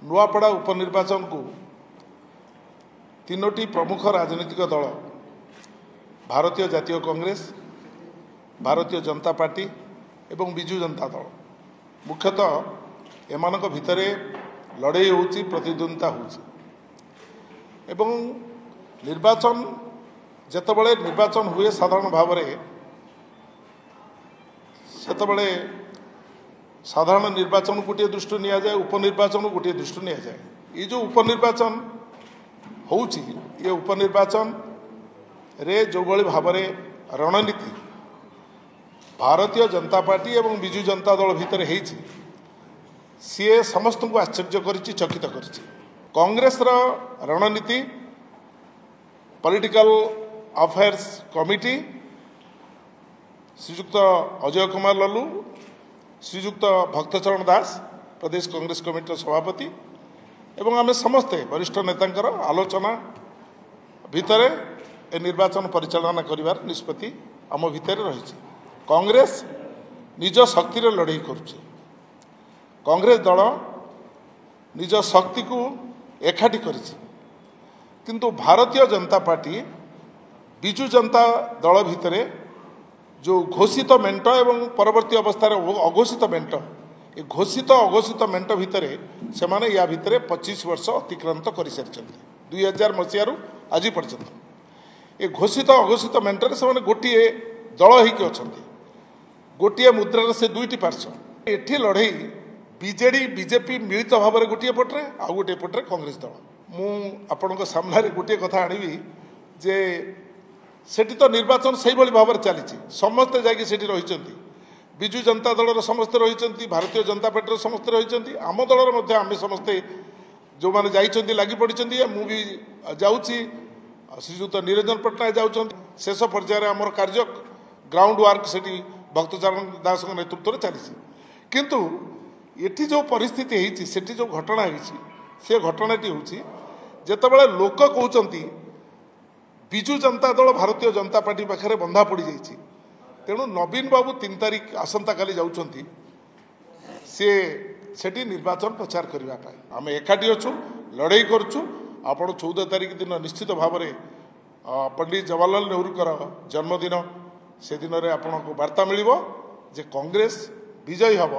नुआपड़ा उपनिर्वाचन को तीनोटी प्रमुख राजनीतिक दल भारतीय जातीय कांग्रेस, भारतीय जनता पार्टी एवं बिजु जनता दल मुख्यतः एमानक भितरे लड़ाई होची, प्रतिद्वंदिता होची एवं निर्वाचन जेतबेले निर्वाचन हुए साधारण भाव में सेतबेले साधारण निर्वाचन गोटे दृष्टि नि जाए, उपनिर्वाचन गोटे दृष्टि नि जाए। ये जो उपनिर्वाचन होची, ये उपनिर्वाचन रे जो भली भाव में रणनीति भारतीय जनता पार्टी एवं बिजु जनता दल भितर होईची, सी समस्त को आश्चर्य करिछि, चकित करिछि। कांग्रेस रणनीति पॉलिटिकल अफेयर्स कमिटी श्रीयुक्त अजय कुमार लल्लू, श्रीयुक्त भक्तचरण दास प्रदेश कांग्रेस कमिटी सभापति एवं आम समस्ते वरिष्ठ नेतांकर आलोचना भितर ए निर्वाचन परिचालना करिवार निष्पत्ति आम भितर रही। कांग्रेस निज शक्ति लड़ाई करुचे, कांग्रेस दल निज शक्ति को एकाठी करिछि, किंतु भारतीय जनता पार्टी बिजु जनता दल भितर जो घोषित मेंट एवं परवर्ती अवस्था अघोषित मेंट, ये घोषित अघोषित मेंट भितर से माने या भितर 25 वर्ष अतिक्रांत कर सारी 2000 मसीह आज पर्यंत ये घोषित अघोषित मेंटर से माने गोटे दल होइके अछंती, गोटे मुद्रार से दुईटी पार्श्व। एठी लड़ाई बीजेडी बीजेपी मिलित भाव में गोटे पटे आ गोटे पटे कांग्रेस दल। मु आपण सामने गोटे कथा आनबी जे सेठी तो निर्वाचन से भाव में चली, समस्ते जाकि रही, बिजु जनता दल समस्ते रही, भारतीय जनता पार्टी समस्ते रही, आम दलर आम समस्ते जो मैंने जाइए लगी पड़ी, मु भी जाऊँगी, श्रीयुक्त निरंजन पट्टनायक जाऊँ, शेष पर्यायर आमर कार्य ग्राउंड वर्क से भक्तचरण दास नेतृत्व में चली। किंतु एटी जो परिस्थिति होती से जो घटना से घटनाटी हूँ जितेबाला लोक कहते बिजु जनता दल भारतीय जनता पार्टी पाखे बंधा पड़ जाइए, तेणु नवीन बाबू 3 तारिख आसंता काली जाउछंती सेठी निर्वाचन प्रचार करने आम एकाठी अच्छु, लड़ाई करुँ। आपण 14 तारिख दिन निश्चित भाव में पंडित जवाहरलाल नेहरू जन्मदिन से दिन में आपको वार्ता मिल जे कांग्रेस विजयी हम।